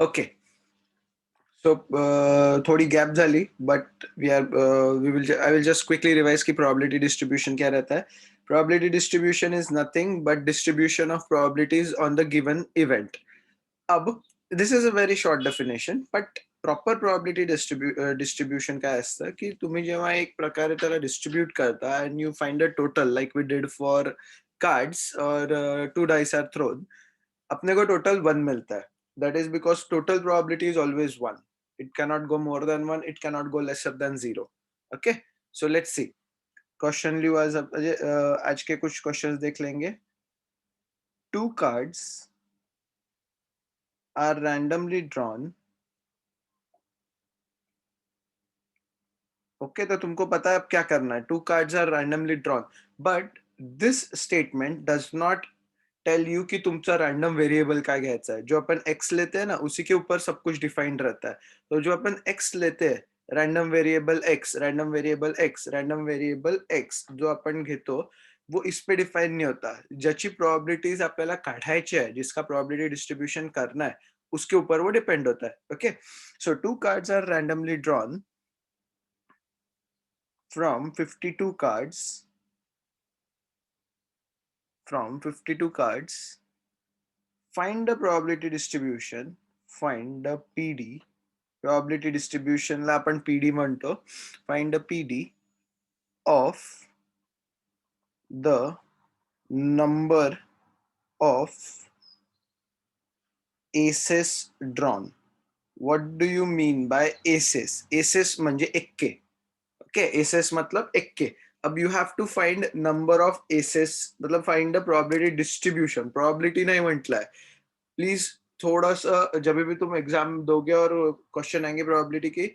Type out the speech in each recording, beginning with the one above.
Okay. सो थोड़ी gap झाली, but I will just quickly revise की प्रोबेबिलिटी डिस्ट्रीब्यूशन क्या रहता है. Probability distribution is nothing but distribution of probabilities on the given event. अब this is a very short definition, but proper probability distribution काय असतं की तुम्ही जेव्हा एक प्रकारे त्याला डिस्ट्रीब्यूट करता and you find a total like we did for cards और टू डाइस आर थ्रोन, अपने को टोटल 1 मिलता है. That is because total probability is always 1. It cannot go more than 1, it cannot go lesser than 0. Okay, so let's see. Question लियो आज के कुछ questions देख लेंगे. Two cards are randomly drawn. Okay, तो तुमको पता है अब क्या करना है. Two cards are randomly drawn, but this statement does not tell you कि तुमचा रैंडम वेरिएबल काय घ्यायचा है. जो अपन एक्स लेते हैं ना, उसी के ऊपर सब कुछ डिफाइंड रहता है. तो जो अपन एक्स लेते हैं, random variable x, random variable x, random variable x जो आपण घेतो, वो इस पे डिफाइन नहीं होता. ज्याची प्रोबेबिलिटीज आपल्याला काढायची आहे, जिसका प्रोबेबिलिटी डिस्ट्रीब्यूशन करना है, उसके ऊपर वो डिपेंड होता है. Okay, so two cards are randomly drawn from 52 cards from 52 cards. Find the probability distribution. Find the PD. Probability distribution ला आपण PD म्हणतो. Find the PD of the number of aces drawn. What do you mean by aces? Aces म्हणजे एक्के. Okay, assess मतलब एक्के. अब you have to find number of aces, मतलब find the probability distribution. Probability नहीं म्हटलंय. Please थोड़ा सा जब भी तुम एग्जाम दोगे और क्वेश्चन आएंगे प्रोबेबिलिटी की,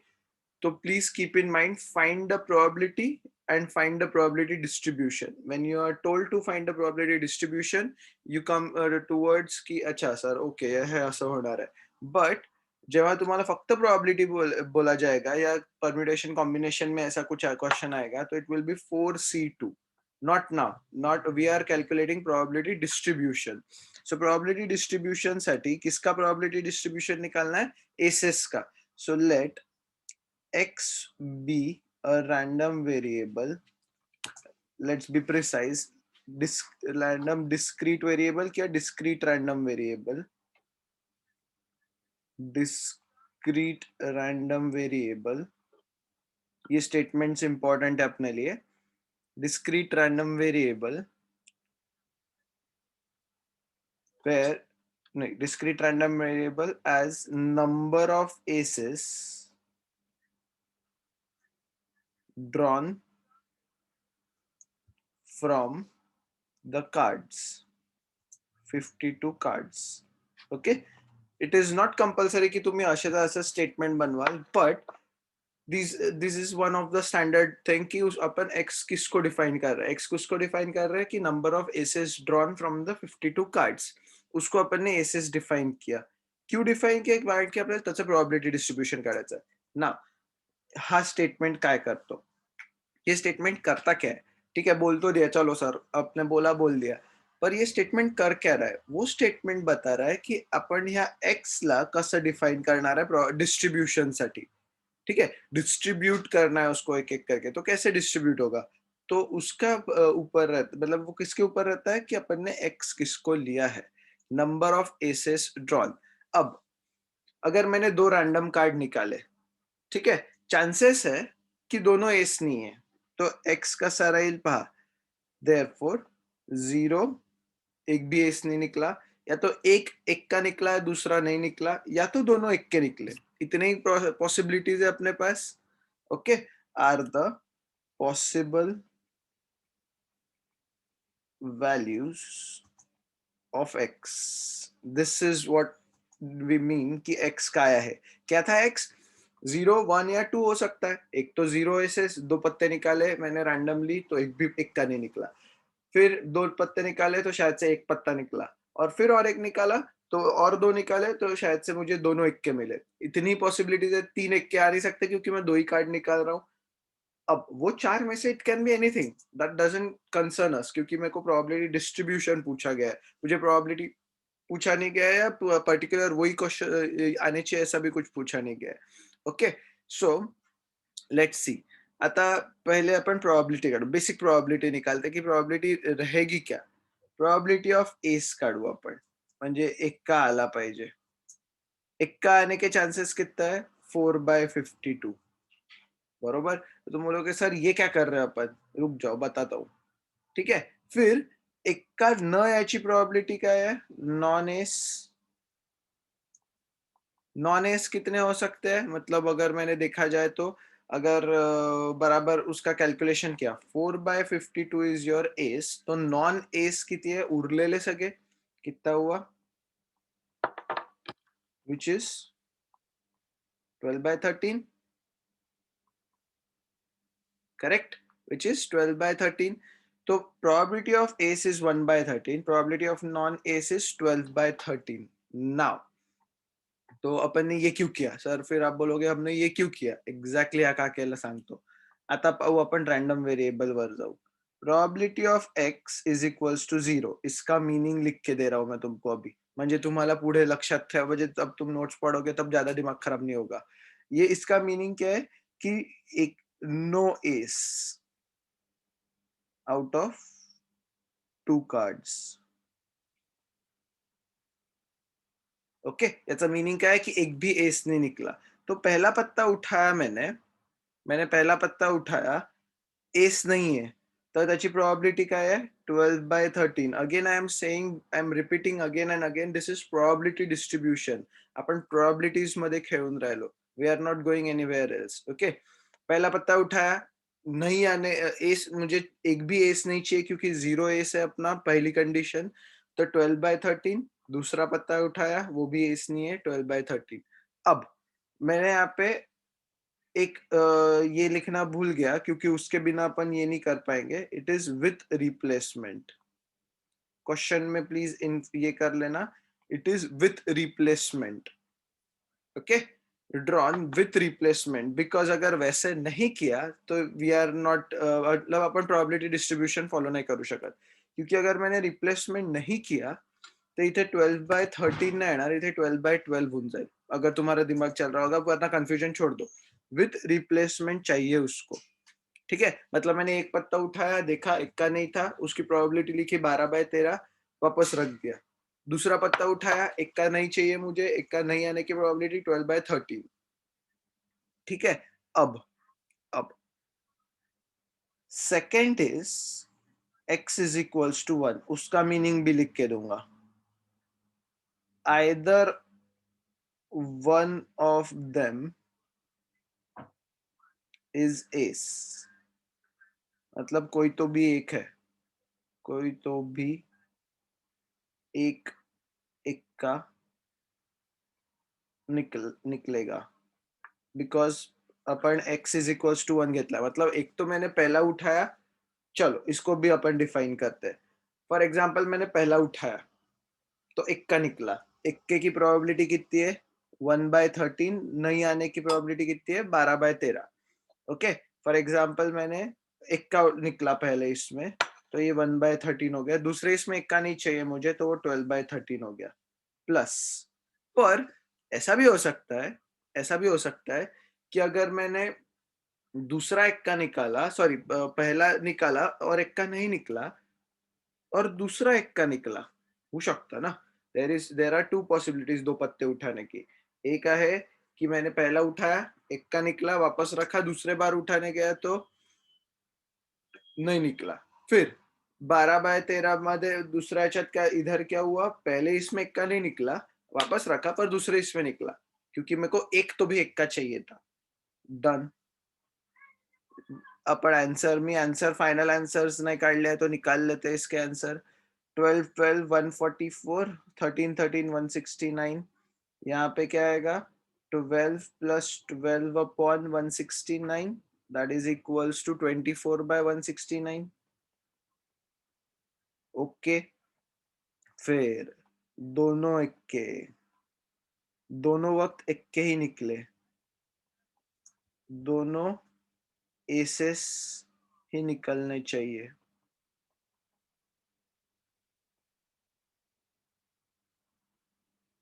तो please keep in mind find the probability and find the probability distribution. When you are told to find the probability distribution, you come towards की अच्छा सर ओके हे असं होणार आहे. बट जेव्हा तुम्हाला फक्त प्रोबेबिलिटी बोला जाएगा या परम्यूटेशन कॉम्बिनेशन में ऐसा कुछ क्वेश्चन आएगा, तो it will be 4C2. Not now, not we are calculating probability distribution. So probability distribution साठी किसका प्रोबेबिलिटी डिस्ट्रीब्यूशन निकालना है? एसेस का. So let x be a random variable. Let's be precise. Random discrete variable क्या discrete random variable? Discrete random variable. ये statements important है अपने लिए. Discrete random variable where discrete random variable as number of aces drawn from the cards. 52 cards. Okay, it is not compulsory कि तुम्ही असे statement बनवाल, but this is one of the standard thing कि अपन x किसको define कर रहे हैं. X किसको डिफाइन कर रहे हैं कि number of aces drawn from the 52 cards. उसको अपन ने एसेस डिफाइन किया. क्यों डिफाइन किया? कारण की आपल्याला त्याचं प्रोबेबिलिटी डिस्ट्रीब्यूशन काढायचं आहे. ना हा स्टेटमेंट काय करतो? ये स्टेटमेंट करता क्या है? ठीक है, बोल तो दिया, चलो सर आपने बोल दिया, पर ये स्टेटमेंट कर क्या रहा है? वो स्टेटमेंट बता रहा है की आपण ह्या एक्स ला कसं डिफाइन करणार आहे डिस्ट्रीब्यूशन साठी. ठीक है, डिस्ट्रीब्यूट करना है उसको एक एक करके. तो कैसे डिस्ट्रीब्यूट होगा? तो उसका ऊपर रहता, मतलब वो किसके ऊपर रहता है कि अपन ने एक्स किसको लिया है, नंबर ऑफ एसेस ड्रॉन. अब अगर मैंने दो रैंडम कार्ड निकाले, ठीक है, चांसेस है कि दोनों एस नहीं है, तो एक्स का सारा येईल पहा. देयरफॉर 0, एक भी एस नहीं निकला, या तो एक एक का निकला, दूसरा नहीं निकला, या तो दोनों एक के निकले. इतने ही पॉसिबिलिटीज है अपने पास. Okay, are the possible values of X. This is what we mean कि एक्स का आया है. क्या था एक्स? 0, 1 या 2 हो सकता है. एक तो 0 ऐसे दो पत्ते निकाले मैंने रैंडमली, तो एक भी एक का नहीं निकला. फिर दो पत्ते निकाले तो शायद से एक पत्ता निकला, और फिर और एक निकाला तो और दो निकाले तो शायद से मुझे दोनों एक के मिले. इतनी पॉसिबिलिटीज है. 3 एक के आ नहीं सकते क्योंकि मैं 2 ही कार्ड निकाल रहा हूँ. अब वो 4 में से it can be anything, that doesn't concern us, क्योंकि मेरे को प्रोबेबिलिटी डिस्ट्रीब्यूशन पूछा गया है. मुझे प्रोबेबिलिटी पूछा नहीं गया है, या पर्टिकुलर वही क्वेश्चन आने चाहिए ऐसा भी कुछ पूछा नहीं गया है. ओके, सो लेट्स सी. आता पहिले आपण प्रोबॅबिलिटी काढू, बेसिक प्रोबॅबिलिटी निकालते की प्रोबॅबिलिटी रहेगी क्या. प्रोबॅबिलिटी ऑफ एस काढू आपण, म्हणजे एक्का आला पाहिजे. एक्का आने के चांसेस कितना है, 4/52. बरोबर. तो तुम बोलोगे सर ये क्या कर रहे हैं अपन, रुक जाओ बताता हूँ. ठीक है. फिर एक्का न याची प्रोबॅबिलिटी काय है, नॉन एस. नॉन एस कितने हो सकते हैं, मतलब अगर मैंने देखा जाए तो अगर बराबर उसका कैलकुलेशन किया, 4/52 इज योर एस, तो नॉन एस किती है, उरलेले सगळे कितना हुआ, which is 12/13. Correct, which is 12/13. तो probability of S is 1/13, probability of non S is 12/13. Now तो अपन ने ये क्यों किया सर, फिर आप बोलोगे हमने ये क्यों किया, एक्झॅक्टली हा का केलं सांगतो. आता पाहू आपण रैंडम वेरिएबल वर जाऊ. Probability of x is equals to 0, इसका मीनिंग लिख के दे रहा हूं मैं तुमको अभी, म्हणजे तुम्हाला पुढे लक्षात ठेवा, म्हणजे तब तुम नोट्स पढ़ोगे तब ज्यादा दिमाग खराब नहीं होगा. ये इसका मीनिंग क्या है कि एक no ace out of 2 cards. Okay, याचा मीनिंग क्या है कि एक भी एस नहीं निकला. तो पहला पत्ता उठाया मैंने पहला पत्ता उठाया, एस नहीं है, तर त्याची प्रोबॅबिलिटी काय आहे, 12/13. Again I am saying, I am repeating again and again, this is probability distribution. आपण प्रोबॅबिलिटीज मध्ये खेळून राहिलो, we are not going anywhere else. Okay, पहला पत्ता उठाया, नहीं आने एस, मुझे एक भी एस नहीं चाहिए क्योंकि 0 एस है अपना, पहली कंडीशन. तो 12/13. दूसरा पत्ता उठाया, वो भी एस नहीं है, 12/13. अब मैंने यहाँ पे एक ये लिखना भूल गया क्योंकि उसके बिना अपन ये नहीं कर पाएंगे. It is with replacement. Question में प्लीज इन ये कर लेना, it is with replacement. Okay, drawn with replacement, because अगर वैसे नहीं किया तो वी आर नॉट, मतलब अपन प्रोबेबिलिटी डिस्ट्रीब्यूशन फॉलो नहीं करू शकत, क्योंकि अगर मैंने रिप्लेसमेंट नहीं किया तो इथे 12/13 नाही येणार, इथे 12/12 होऊन जाईल. अगर तुम्हारा दिमाग चल रहा होगा, वरना कंफ्यूजन छोड़ दो. विथ रिप्लेसमेंट चाहिए उसको. ठीक है, मतलब मैंने एक पत्ता उठाया, देखा इक्का नहीं था, उसकी प्रोबेबिलिटी लिखी 12/13, वापस रख दिया. दूसरा पत्ता उठाया, इक्का नहीं चाहिए मुझे, इक्का नहीं आने की प्रोबेबिलिटी 12/13. ठीक है. अब second is x is equals to 1, उसका मीनिंग भी लिख के दूंगा. Either one of them is ace, मतलब कोई तो भी एक है, कोई तो भी एक इक्का निकलेगा, बिकॉज अपन x इज इक्वल्स टू 1 घेतला, मतलब एक तो मैंने पहला उठाया. चलो इसको भी अपन डिफाइन करते हैं. फॉर एग्जाम्पल मैंने पहला उठाया तो इक्का निकला, इक्के की प्रोबेबिलिटी कितनी है, 1/13. नहीं आने की प्रोबेबिलिटी कितनी है, 12/13. ओके, फॉर एग्जाम्पल मैंने इक्का निकला पहले इसमें, तो ये 1/13 हो गया. दूसरे इसमें इक्का नहीं चाहिए मुझे, तो वो 12/13 हो गया. प्लस, पर ऐसा भी हो सकता है, ऐसा भी हो सकता है कि अगर मैंने दूसरा इक्का निकाला, सॉरी पहला निकाला और इक्का नहीं निकला, और दूसरा इक्का निकला, हो सकता ना. देर आर टू पॉसिबिलिटीज दो पत्ते उठाने की. एक है कि मैंने पहला उठाया, इक्का निकला, वापस रखा, दूसरे बार उठाने गया तो नहीं निकला. फिर 12/13 मध्ये दुसऱ्या याच्यात क्या, इधर क्या हुआ, पहले इसमें इक्का नहीं निकला, वापस रखा, पर दूसरे इसमें निकला, क्योंकि मेरे को एक तो भी इक्का चाहिए था. डन. अपन आंसर, मी आंसर फाइनल आंसर्स नहीं काढले तो निकाल लेते इसके आंसर. 12/12 144, 13/13 169. यहाँ पे क्या आएगा, 12 plus 12 upon 169, that is equals to 24/169. Okay, फिर दोनों इक्के, दोनों वक्त इक्के ही निकले, दोनों एसेस ही निकलने चाहिए.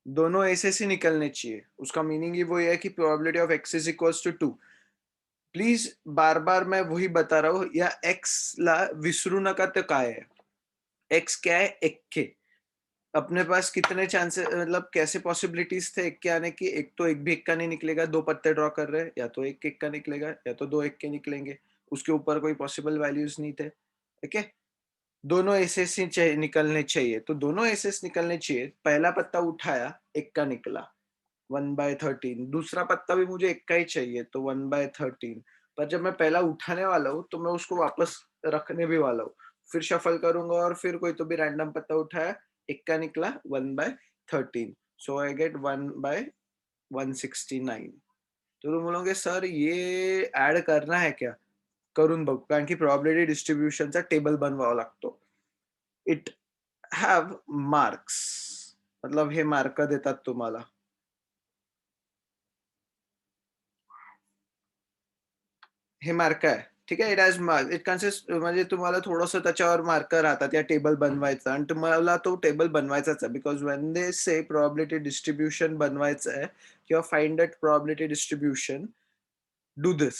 दोनों ऐसे से निकलने चाहिए. उसका मीनिंग ही वही है कि probability of x is equals to 2. Please बार बार मैं वही बता रहा हूँ, या x ला विसरू नका तो काय है. x क्या है? एक्के. अपने पास कितने चांसेस, मतलब कैसे पॉसिबिलिटीज थे एक के आने की? एक तो एक भी एक का नहीं निकलेगा, दो पत्ते ड्रॉ कर रहे हैं, या तो एक एक का निकलेगा या तो दो एक के निकलेंगे. उसके ऊपर कोई पॉसिबल वैल्यूज नहीं थे. ठीक है, दोनों एसेस ही निकलने चाहिए, तो दोनों एसेस निकलने चाहिए. पहला पत्ता उठाया, एक का निकला, 1/13. दूसरा पत्ता भी मुझे एक का ही चाहिए, तो 1/13. पर जब मैं पहला उठाने वाला हूँ तो मैं उसको वापस रखने भी वाला हूँ. फिर शफल करूंगा और फिर कोई तो भी रैंडम पत्ता उठाया, एक का निकला, 1/13. सो आई गेट 1/169. तो तुम बोलोगे सर ये ऍड करना है क्या? करून बघ, कारण की प्रोबॅबिलिटी डिस्ट्रीब्युशनचा टेबल बनवावा लागतो. इट हॅव मार्क्स, मतलब हे मार्क देतात तुम्हाला. हे मार्क आहे. ठीक आहे, it has mark, it consist, म्हणजे तुम्हाला थोडंसं त्याच्यावर मार्क राहतात या टेबल बनवायचा, आणि तुम्हाला तो टेबल बनवायचाच आहे. बिकॉज वेन दे से प्रोबॅबिलिटी डिस्ट्रीब्युशन बनवायचं आहे किंवा find that probability distribution, do this.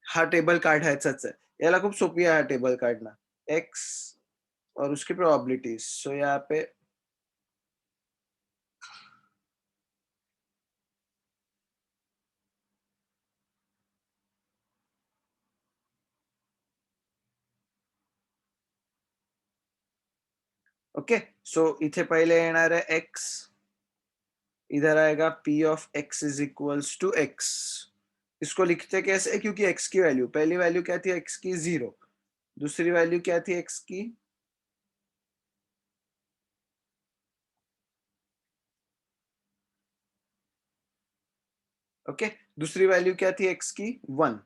हा टेबल काढायचाच आहे. याला खूप सोपी आहे हा टेबल काढणं. एक्स और उसकी प्रोबेबिलिटीज. सो यहाँ पे ओके. सो इथे पहले येणार है एक्स, इधर आएगा p of x is equals to x. इसको लिखते कैसे? क्योंकि x की वैल्यू, पहली वैल्यू क्या थी x की? 0. दूसरी वैल्यू क्या थी x की? ओके. दूसरी वैल्यू क्या थी x की? 1.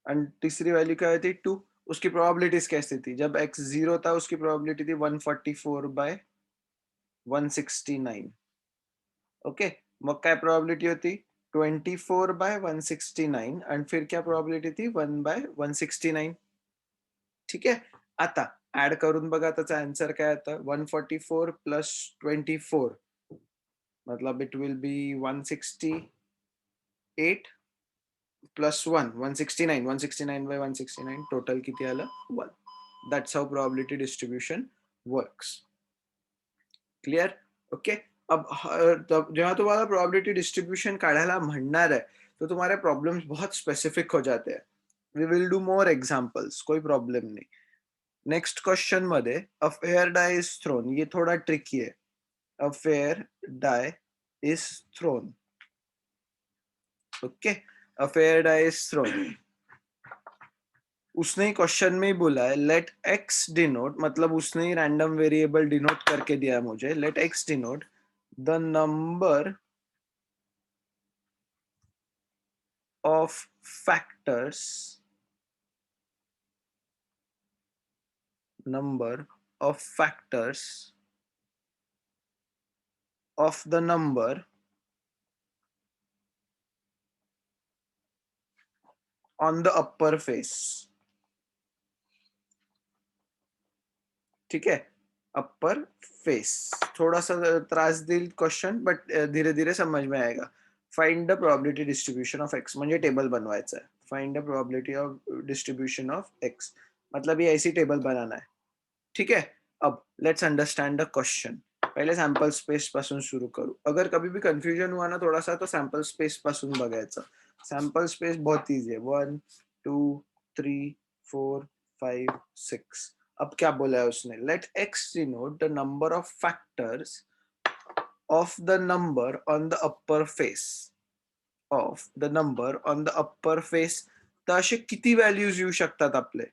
एंड तीसरी वैल्यू क्या थी? 2. उसकी प्रोबेबिलिटीज कैसी थी? जब x 0 था उसकी प्रोबेबिलिटी थी 144/169. ओके. मग काय प्रोबेबिलिटी होती? 24/169. एंड फिर क्या प्रोबेबिलिटी थी? 1/169. ठीक आहे. आता ऍड करून बघा, त्याचा आन्सर काय आता? 144 प्लस 24, मतलब it will B 168 plus 1, 169. 169/169 total किती आलं? 1. That's how probability distribution works. Clear? Okay. अब जेव्हा तुम्हाला प्रोबॅबिलिटी डिस्ट्रीब्यूशन काढायला म्हणणार आहे, तो तुम्हारे प्रॉब्लम्स बहुत स्पेसिफिक हो जाते हैं. We will do more examples, कोई प्रॉब्लम नहीं. नेक्स्ट क्वेश्चन मध्ये a fair die is thrown, ये थोड़ा ट्रिकी है. A fair die is thrown. Okay. A fair die is thrown. उसने ही क्वेश्चन में ही बोला है लेट एक्स डिनोट, मतलब उसने ही रैंडम वेरिएबल डिनोट करके दिया है मुझे. Let x denote the number of factors, number of factors of the number on the upper face. ठीक है, अपर फेस. थोड़ा सा त्रास देईल क्वेश्चन, बट धीरे धीरे समझ में आएगा. Find the probability distribution of x, म्हणजे टेबल बनवायचं आहे. Find the probability of distribution of x, मतलब ये ऐसी टेबल बनाना है. ठीक है. अब लेट्स अंडरस्टैंड द क्वेश्चन. पहले सॅम्पल स्पेस पासून सुरू करू. अगर कभी भी कंफ्यूजन हुआ ना थोड़ा सा, तो सॅम्पल स्पेस पासून बघायचं. सॅम्पल स्पेस बहुत इजी है. 1 2 3 4 5 6. अब क्या बोला है उसने? Let x denote the number of factors of the number on the upper face. Of the number on the upper face. तर असे किती व्हॅल्यूज येऊ शकतात आपले?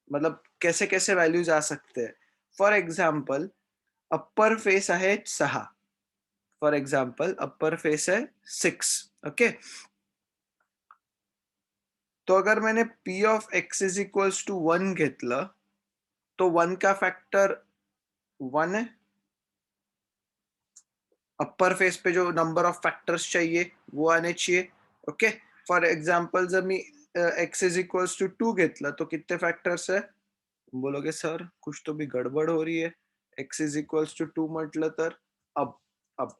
मतलब कैसे कैसे वैल्यूज आ सकते हैं? फॉर एग्जाम्पल अपर फेस आहे 6. फॉर एग्जाम्पल अपर फेस है 6. ओके. तो अगर मैंने p of x is equals to 1 घेतलं, तो 1 का फॅक्टर 1 है. अपर फेस पे जो नंबर ऑफ फैक्टर्स चाहिए वो आने चाहिए. ओके. फॉर एग्जाम्पल जर मी x इज इक्वल्स टू 2 घेतलं, तो कितने फैक्टर्स है? बोलोगे सर कुछ तो भी गडबड हो रही है. x इज इक्वल्स टू 2 म्हटलं तर अब अब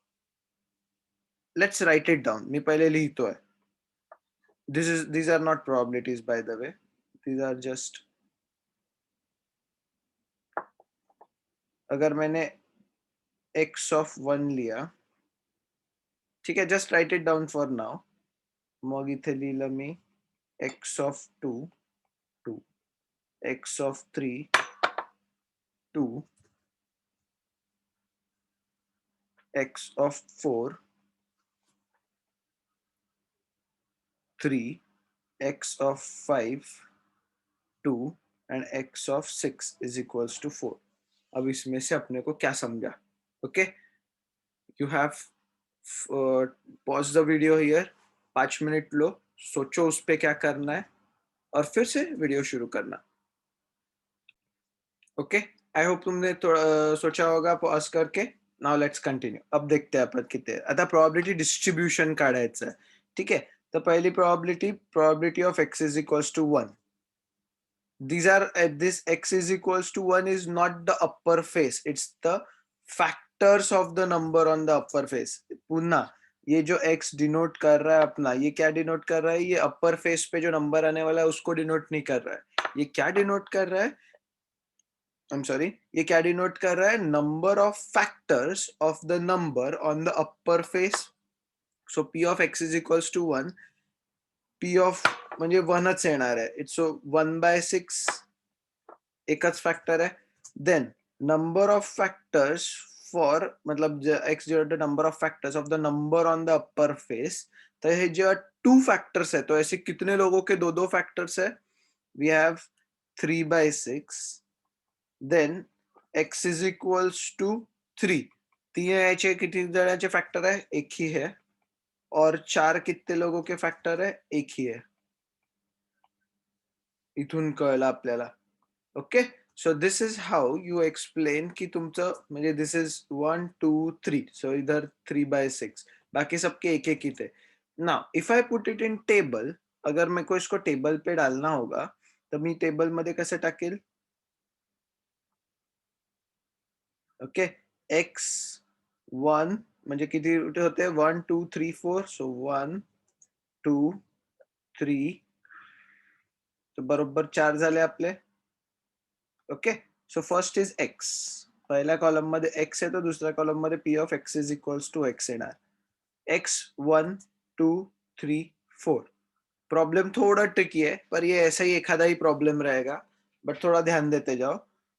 लेट्स राइट इट डाउन. मी पहिले लिहितोय. These are not probabilities, by the way. These are just, अगर मैंने x of 1 लिया, ठीक है, just write it down for now. मग इथे लिहिलं मी x of 2 2, x of 3 2, x of 4 3, x of 5 2 and x of 6 is equals to 4. अब इसमें से अपने को क्या समझा? Okay, you have pause the video here, 5 minute low, सोचो उस पे क्या करना है और फिर से वीडियो शुरू करना. ओके, आई होप तुमने थोड़ा सोचा होगा पॉज करके. Now let's continue. अब देखते हैं आपण किती आहे. आता प्रोबॅबिलिटी डिस्ट्रीब्यूशन काढायचं आहे. ठीक आहे, तर पहिली probability of x is equals to 1. These are this x is equals to 1 is not the upper face, it's the factors of the number on the upper face. पुन्हा ये जो x डिनोट कर रहा है अपना, ये क्या डिनोट कर रहा है? ये अपर फेस पे जो नंबर आने वाला है उसको डिनोट नहीं कर रहा है. ये क्या डिनोट कर रहा है? आई एम सॉरी, ये क्या डिनोट कर रहा है? Number of factors of the number on the upper face. So p of x is equals to 1. p of म्हणजे 1च येणार आहे. इट्स सो 1/6 एकच फॅक्टर आहे. Then number of factors for, मतलब x जो है number of factors of the number on the upper face. तो ये जो 2 फैक्टर्स है, तो ऐसे कितने लोगों के 2 फैक्टर्स है? We have 3/6. Then x is equals to 3. 3 याचे किती जणांचे फैक्टर है? एक ही है. और 4 कितने लोगों के फैक्टर है? एक ही है. इथून कळलं आपल्याला. Okay, so this is how you explain की तुमचं म्हणजे दिस इज 1 2 3. सो इधर 3/6, बाकी सबके एक एक ही थे. Now if I put it in table, अगर मेरे को इसको टेबल पे डालना होगा तो मी टेबल मध्ये कसं टाकेल? ओके, x 1 म्हणजे किती होते? 1 2 3 4. सो 1 2 3, तो बरोबर 4 झाले आपले. Okay, so first is x. पहिल्या कॉलम मध्ये x आहे, तो दुसऱ्या कॉलम मध्ये p of x is equals to x येणार. x 1 2 3 4. प्रॉब्लम थोड़ा ट्रिकी है, पर ये ऐसा ही एखादा ही प्रॉब्लम रहेगा, बट थोड़ा ध्यान देते जाओ.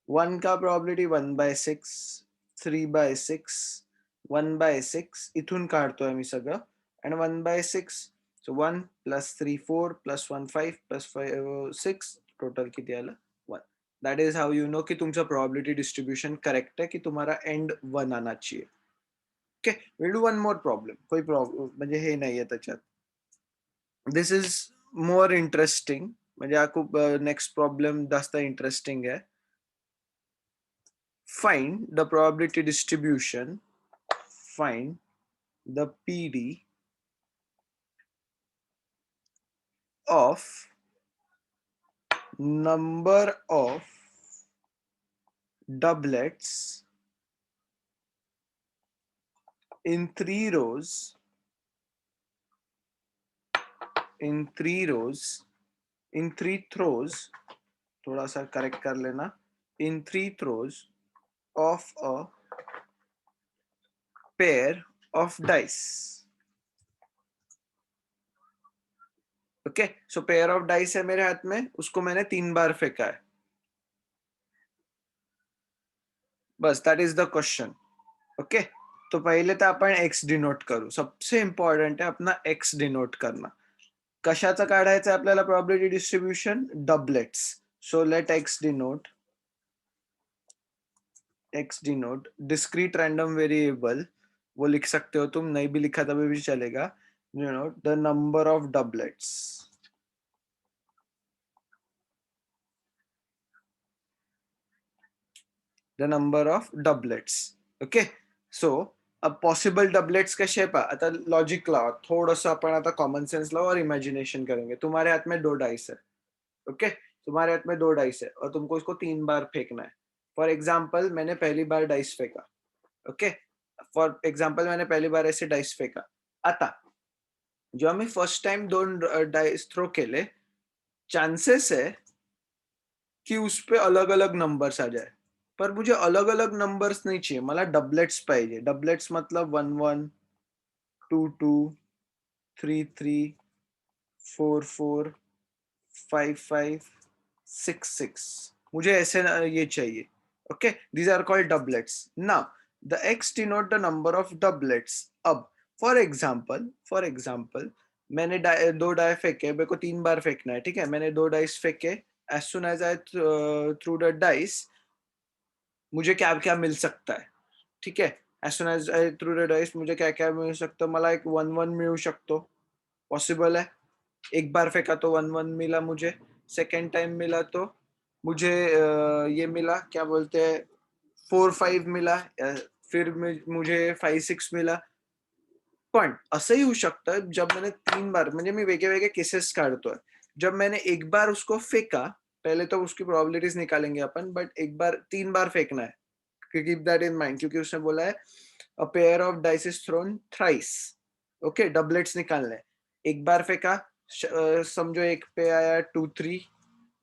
1 का प्रोबॅबिलिटी 1/6, 3/6, 1/6 इथून काढतोय मी सगळं. आणि 1/6, सो 1 + 3 4 + 1 5 + 5 6, टोटल किती आलं? 1. That is how you know कि तुमचं प्रोबॅबिलिटी डिस्ट्रीब्यूशन करेक्ट है, कि तुम्हारा एंड 1 आना चाहिए. Okay, will do one more problem. कोई प्रॉब्लम म्हणजे हे नाहीये त्याच्यात. दिस इज मोर इंटरेस्टिंग, म्हणजे हा खूप नेक्स्ट प्रॉब्लेम जास्त इंटरेस्टिंग आहे. Find the probability distribution, find the PD of number of doublets in 3 rows, in 3 rows, in 3 throws, थोड़ा सा करेक्ट कर लेना, in 3 throws of a pair of dice. Okay, so pair of dice है मेरे हाथ में, उसको मैंने 3 बार फेंका है. बस, that is the question. Okay, तो पहिले तर आपण x डिनोट करू. सबसे इम्पॉर्टंट आहे अपना x डिनोट करना. कशाचं काढायचं आहे आपल्याला प्रोबॅबिलिटी डिस्ट्रीब्यूशन? डबलेट्स. सो let x denote discrete random variable. वो लिख सकते हो तुम, नहीं भी लिखा तभी भी चलेगा. Denote the number of doublets. The number of doublets. Okay, so अब पॉसिबल डबलेट्स का शेप है. आता लॉजिक लाओ थोड़ा सा, अपन आता कॉमन सेंस लाओ और इमेजिनेशन करेंगे. तुम्हारे हाथ में 2 डाइस है. ओके, तुम्हारे हाथ में 2 डाइस है और तुमको इसको 3 बार फेंकना है. फॉर एग्जाम्पल मैंने पहली बार डाइस फेंका. ओके, फॉर एग्जाम्पल मैंने पहली बार ऐसे डाइस फेंका. आता जेव्हा मी फर्स्ट टाइम 2 डाइस थ्रो केले, चांसेस है कि उस पे अलग-अलग नंबर्स आ जाए। पर मुझे अलग-अलग नंबर्स नहीं चाहिए, मला डबलेट्स पाहिजे। डबलेट्स मतलब 1-1, 2-2, 3-3, 4-4, 5-5, 6-6। मुझे ऐसे ये चाहिए। Okay, these are called doublets. Now, the x denote the number of doublets. अब फॉर एग्जाम्पल मैंने दो डाई फेंके, मेरे को 3 बार फेंकना है, ठीक है? मैंने 2 डाइस फेंके, as soon as I threw the dice, मुझे क्या क्या मिल सकता है, ठीक है? as soon as I threw the dice, मुझे क्या क्या मिळू शकतं? मला एक 1-1 मिळू शकतो, पॉसिबल है। एक बार फेंका तो 1-1 मिला मुझे, सेकेंड टाइम मिला तो मुझे ये मिला, क्या बोलते हैं, 4-5 मिला, फिर मुझे 5-6 मिला। पण असंही होऊ शकतं, जब मैंने 3 बार, म्हणजे मी वेगळे-वेगळे केसेस काढतोय। जब मैंने एक बार उसको फेंका, पहले तो उसकी प्रोबेबिलिटीज निकालेंगे अपन, बट एक बार 3 बार फेंकना है। कीप दैट इन माइंड, क्योंकि उसने बोला है a pair of dice is throne thrice. Okay, doublets निकालने हैं। एक बार फेंका, समझो एक पे आया 2-3,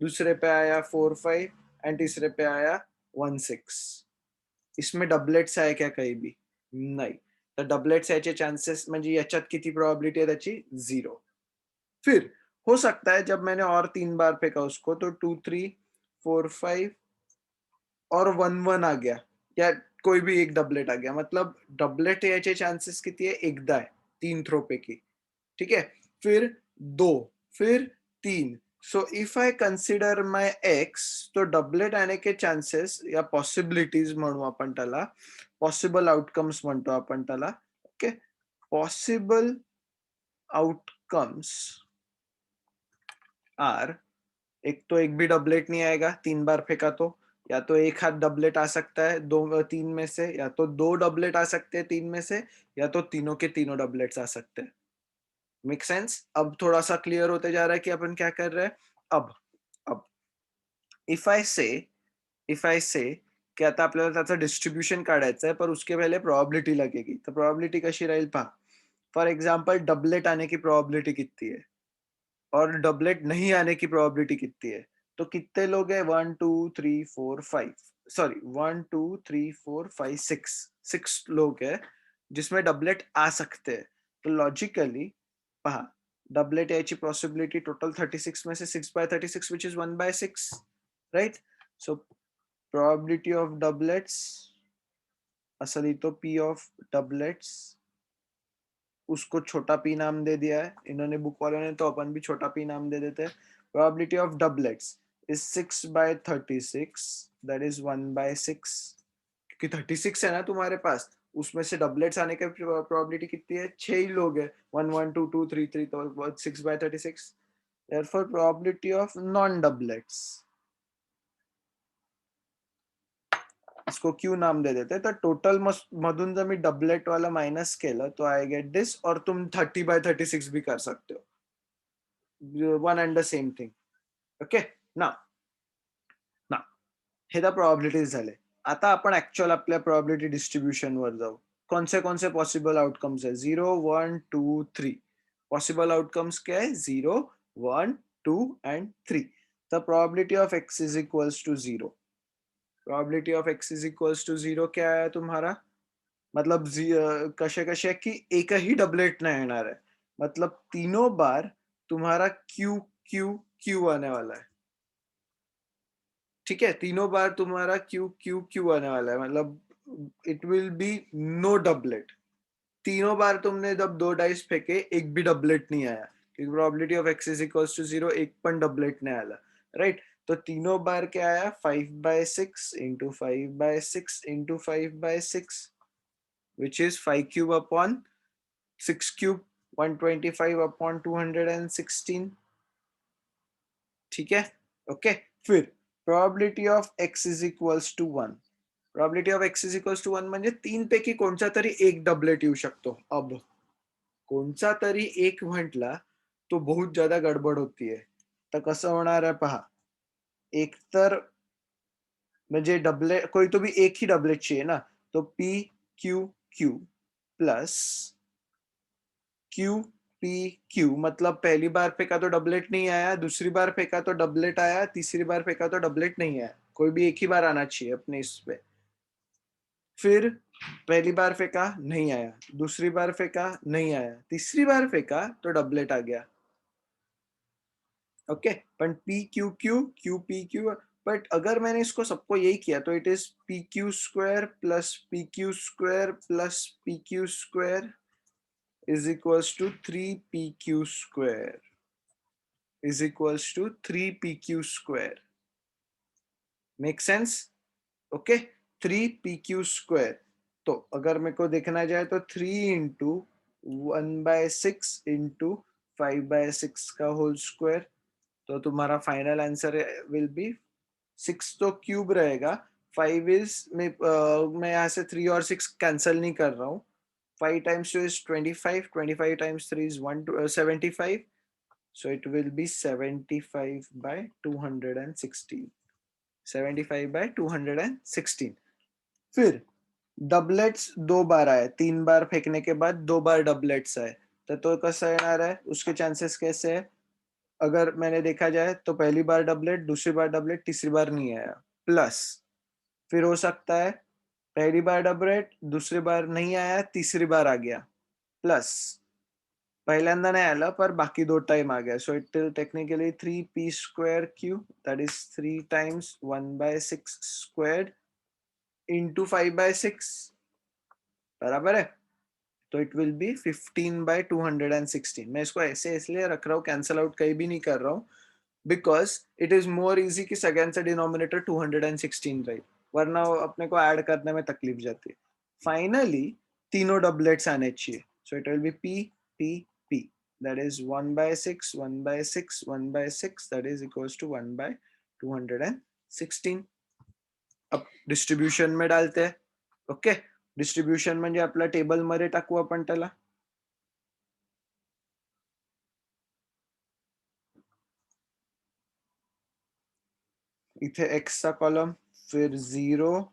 दूसरे पे आया 4-5 एंड तीसरे पे आया 1-6। इसमें डबलेट्स आहे क्या कहीं भी? नाही। तर डबलेट्स याचे चांसेस, म्हणजे याच्यात किती प्रोबेबिलिटी आहे त्याची? 0। फिर हो सकता है जब मैंने और 3 बार फेंका उसको, तो 2-3, 4-5 और 1-1 आ गया, या कोई भी एक डबलेट आ गया, मतलब डबलेट याचे चांसेस किती आहे? एकदा आहे 3 थ्रो पैकी, ठीक है? फिर 2, फिर 3। So if I consider my ex, तो डबलेट आने के चांसेस या पॉसिबिलिटीज म्हणू आपण त्याला, पॉसिबल आउटकम्स म्हणतो आपण त्याला। ओके, पॉसिबल आउटकम्स आर, एक तो एक भी डबलेट नहीं आएगा 3 बार फेंका तो, या तो एक हाथ डबलेट आ सकता है 2-3 में से, या तो 2 डबलेट आ सकते हैं 3 में से, या तो तीनों के तीनों डबलेट्स आ सकते हैं। Make sense? अब थोड़ा सा क्लियर होते जा रहा है कि अपन क्या कर रहे हैं। अब इफ आई से की आता आपल्याला त्याचं डिस्ट्रीब्यूशन काढायचं आहे, पर उसके पहले प्रोबेबिलिटी लगेगी। तर प्रोबेबिलिटी कशी राहील पहा। फॉर एग्जांपल डबलेट आने की प्रोबेबिलिटी कितनी है और डबलेट नहीं आने की प्रोबेबिलिटी कितनी है? तो कितने लोग हैं? 1 2 3 4 5, सॉरी 1 2 3 4 5 6, 6 लोग हैं जिसमें डबलेट आ सकते हैं। तो लॉजिकली पहा, डबलेट याची पॉसिबिलिटी टोटल 36 में से 6/36, which is 1/6, right? So probability of doublets, असा लिहितो पी ऑफ डबलेट्स, उसको छोटा पी नाम दे दिया है इन्होंने बुक वालों ने, तो अपन भी छोटा पी नाम दे देते हैं। Probability of doublets is 6/36, that is 1/6। क्योंकि 36 है ना तुम्हारे पास, उसमें से डबलेट्स आने की प्रोबेबिलिटी कितनी है? 6 ही लोग है, 1 1 2 2 3 3, तो 6/36। therefore probability of non doublets, इसको क्यू नाम दे देते हैं। तो टोटल मधून जर मी डबलेट वाला माइनस केलं, तो आई गेट दिस, और तुम 30/36 भी कर सकते हो, one and the same thing. Okay, ना ना हे द प्रोबेबिलिटीज झाले। आता आपण ऍक्च्युअल आपल्या प्रोबेबिलिटी डिस्ट्रीब्यूशन वर जाऊ। कौन से पॉसिबल आउटकम्स है? 0 1 2 3। पॉसिबल आउटकम्स क्या है? 0 1 2 and 3। The probability of x is equals to 0। Probability of x is equals to 0 क्या है तुम्हारा? मतलब कसे कसे की एकही डबलेट नहीं येणार है, मतलब तीनों बार तुम्हारा क्यू क्यू क्यू आने वाला है, ठीक है? तीनों बार तुम्हारा क्यू क्यू क्यू आने वाला है, मतलब it will be no doublet. तीनों बार तुमने जब 2 डाइस फेंके, एक भी डबलेट नहीं आया, क्योंकि probability of x is equals to 0, एक पण डबलेट नहीं आया, राइट? तो तीनों बार क्या आया? 5/6 into 5/6 into 5/6, which is 5 cube upon 6 cube, 125 upon 216, ठीक है? ओके, फिर probability of x is equals to 1। Probability of x is equals to 1 म्हणजे 3 पैकी कोणचा तरी एक डबलेट येऊ शकतो। अब कोणचा तरी एक म्हटला तो बहुत ज्यादा गडबड होती है, तर कसं होणार आहे पहा। एक तर म्हणजे डबलेट, कोई तो भी एक ही डबलेट चाहिए ना, तो p q q plus Q P Q मतलब पहली बार फेंका तो डबलेट नहीं आया, दूसरी बार फेंका तो डबलेट आया, तीसरी बार फेंका तो डबलेट नहीं आया, कोई भी एक ही बार आना चाहिए अपने इस पे। फिर पहली बार फेंका नहीं आया, दूसरी बार फेंका नहीं आया, तीसरी बार फेंका तो डबलेट आ गया। ओके, पण P Q Q Q P Q, but अगर मैंने इसको सबको यही किया तो it is P Q square plus P Q square plus P Q square is equals to 3pq square is equals to 3pq square. Make sense? Okay, 3pq square. तो अगर मेरे को देखना जाए तो 3 इंटू 1/6 इंटू 5/6 का होल स्क्वायर, तो तुम्हारा फाइनल आंसर विल बी 6 तो क्यूब रहेगा, 5 इज मैं यहाँ से 3 और 6 कैंसिल नहीं कर रहा हूँ, 5 times 2 is 25, 25 times 3 is 75, so it will be 75 by 216, 75 by 216. फिर डबलेट्स 2 बार आए, 3 बार फेंकने के बाद 2 बार डबलेट्स आए, तो कैसा येणार है, उसके चांसेस कैसे है, अगर मैंने देखा जाए तो पहली बार डबलेट, दूसरी बार डबलेट, तीसरी बार नहीं आया, प्लस फिर हो सकता है पहली बार डबलेट, दूसरी बार नहीं आया, तीसरी बार आ गया, प्लस पहिल्यांदा नाही आलं पर बाकी 2 टाइम आ गया, so it will technically 3p square q, that is 3 times 1/6 squared into 5/6, बराबर है, तो इट विल बी 15/216. मैं इसको ऐसे इसलिए रख रहा हूँ, कैंसल आउट कहीं भी नहीं कर रहा हूँ, because it is more easy कि सेकेंड से डिनोमिनेटर 216 रहे, वरना अपने को ऐड करने में तकलीफ जाती है। फाइनली तीनों डबलेट्स आने चाहिए, so it will B p p p, that is 1/6 1/6 1/6, that is equals to 1/216. अब डिस्ट्रीब्यूशन में डालते हैं. ओके, डिस्ट्रीब्यूशन म्हणजे आपल्या टेबल मध्ये टाकू आपण त्याला. इथे x चा कॉलम, फिर 0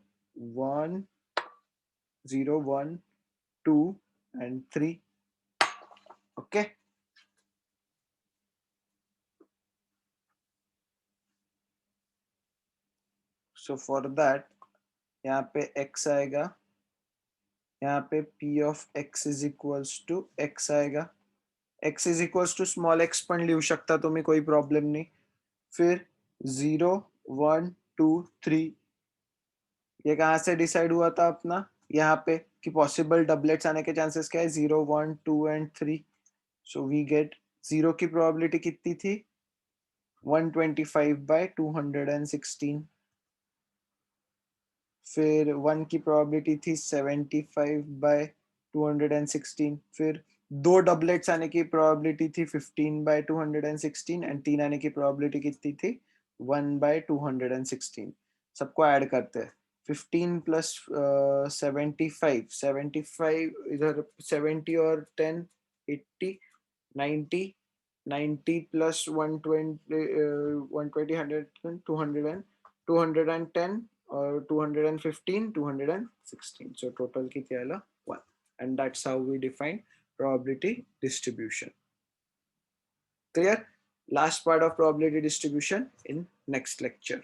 1 0 1 2 and 3. okay, so for that यहाँ पे x आएगा, यहाँ पे p of x is equals to x आएगा, x is equals to small x पण लिहू शकता तुम्ही, कोई प्रॉब्लम नहीं. फिर 0 1 2 3, ये कहाँ से डिसाइड हुआ था अपना, यहाँ पे कि पॉसिबल डबलेट्स आने के चांसेस क्या है, 0 1 2 and 3. सो वी गेट 0 की प्रोबेबिलिटी कितनी थी, 125/216. फिर 1 की प्रोबेबिलिटी थी 75/216. फिर 2 डबलेट्स आने की प्रोबेबिलिटी थी 15/216 एंड 3 आने की प्रोबेबिलिटी कितनी थी, 1/216. सबको ऐड करते हैं, 15 प्लस 75, 75 इधर 70 और 10 80 90, 90 plus 120 120 100 200 210 or 215 216. So total की क्या आला 1, and that's how we define probability distribution. Clear? Last part of probability distribution in next lecture.